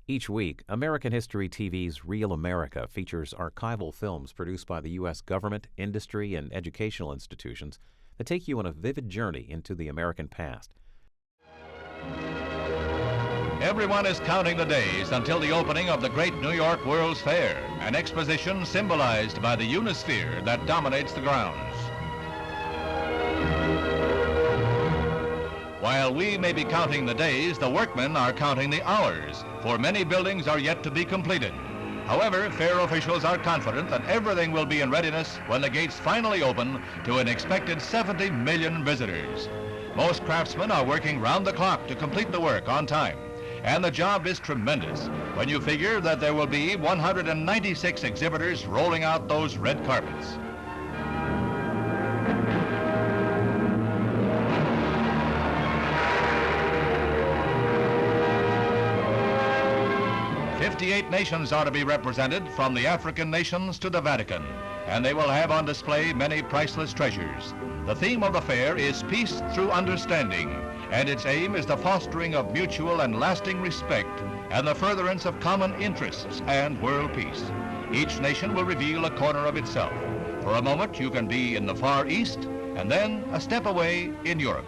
Each week, American History TV's Real America features archival films produced by the U.S. government, industry, and educational institutions that take you on a vivid journey into the American past. Everyone is counting the days until the opening of the great New York World's Fair, an exposition symbolized by the Unisphere that dominates the grounds. While we may be counting the days, the workmen are counting the hours, for many buildings are yet to be completed. However, fair officials are confident that everything will be in readiness when the gates finally open to an expected 70 million visitors. Most craftsmen are working round the clock to complete the work on time, and the job is tremendous when you figure that there will be 196 exhibitors rolling out those red carpets. 58 nations are to be represented, from the African nations to the Vatican, and they will have on display many priceless treasures. The theme of the fair is Peace Through Understanding, and its aim is the fostering of mutual and lasting respect and the furtherance of common interests and world peace. Each nation will reveal a corner of itself. For a moment, you can be in the Far East, and then a step away in Europe.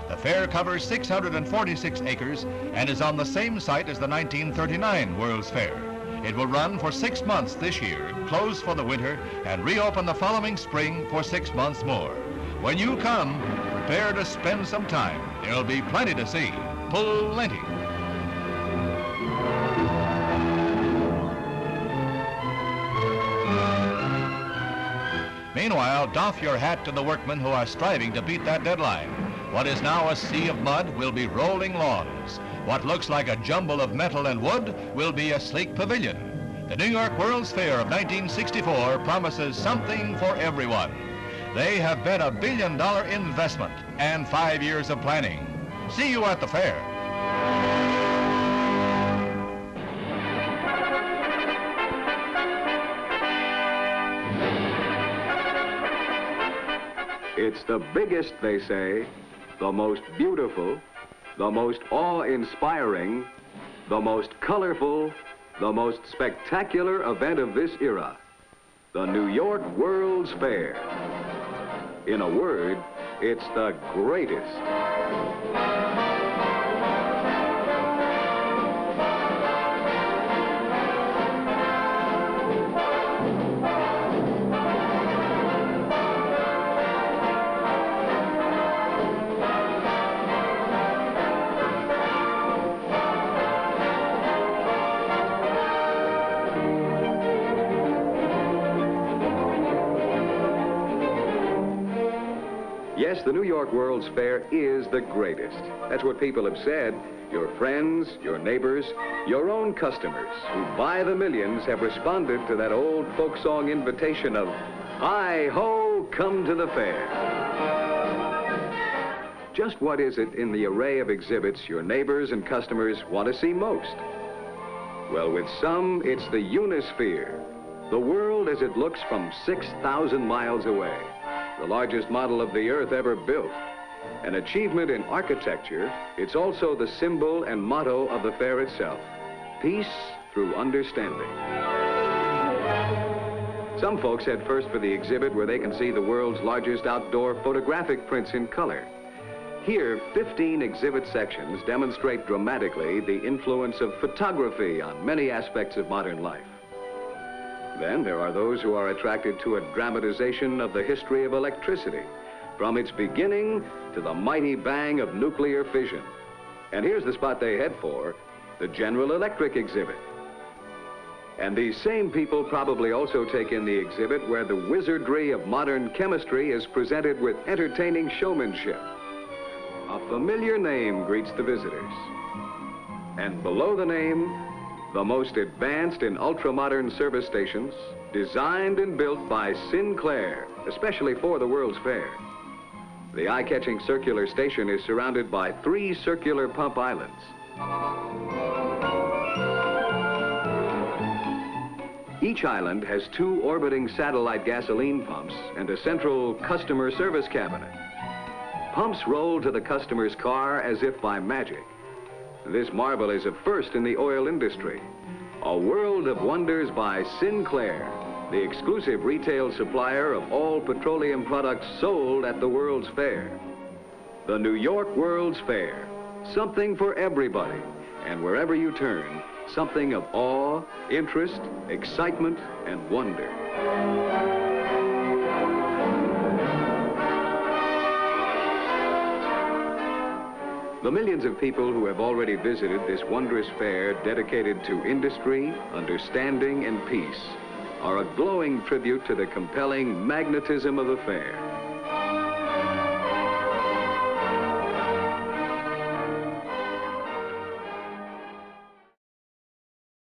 The fair covers 646 acres and is on the same site as the 1939 World's Fair. It will run for 6 months this year, close for the winter, and reopen the following spring for 6 months more. When you come, prepare to spend some time. There'll be plenty to see, plenty. Meanwhile, doff your hat to the workmen who are striving to beat that deadline. What is now a sea of mud will be rolling lawns. What looks like a jumble of metal and wood will be a sleek pavilion. The New York World's Fair of 1964 promises something for everyone. They have bet $1 billion investment and 5 years of planning. See you at the fair. It's the biggest, they say, the most beautiful, the most awe-inspiring, the most colorful, the most spectacular event of this era, the New York World's Fair. In a word, it's the greatest. Yes, the New York World's Fair is the greatest. That's what people have said. Your friends, your neighbors, your own customers who by the millions have responded to that old folk song invitation of, "Hi-ho, come to the fair." Just what is it in the array of exhibits your neighbors and customers want to see most? Well, with some, it's the Unisphere, the world as it looks from 6,000 miles away. The largest model of the Earth ever built. An achievement in architecture, it's also the symbol and motto of the fair itself, peace through understanding. Some folks head first for the exhibit where they can see the world's largest outdoor photographic prints in color. Here, 15 exhibit sections demonstrate dramatically the influence of photography on many aspects of modern life. Then there are those who are attracted to a dramatization of the history of electricity, from its beginning to the mighty bang of nuclear fission. And here's the spot they head for, the General Electric exhibit. And these same people probably also take in the exhibit where the wizardry of modern chemistry is presented with entertaining showmanship. A familiar name greets the visitors. And below the name, the most advanced in ultra-modern service stations, designed and built by Sinclair, especially for the World's Fair. The eye-catching circular station is surrounded by 3 circular pump islands. Each island has 2 orbiting satellite gasoline pumps and a central customer service cabinet. Pumps roll to the customer's car as if by magic. This marvel is a first in the oil industry. A world of wonders by Sinclair, the exclusive retail supplier of all petroleum products sold at the World's Fair. The New York World's Fair, something for everybody, and wherever you turn, something of awe, interest, excitement, and wonder. The millions of people who have already visited this wondrous fair dedicated to industry, understanding, and peace are a glowing tribute to the compelling magnetism of the fair.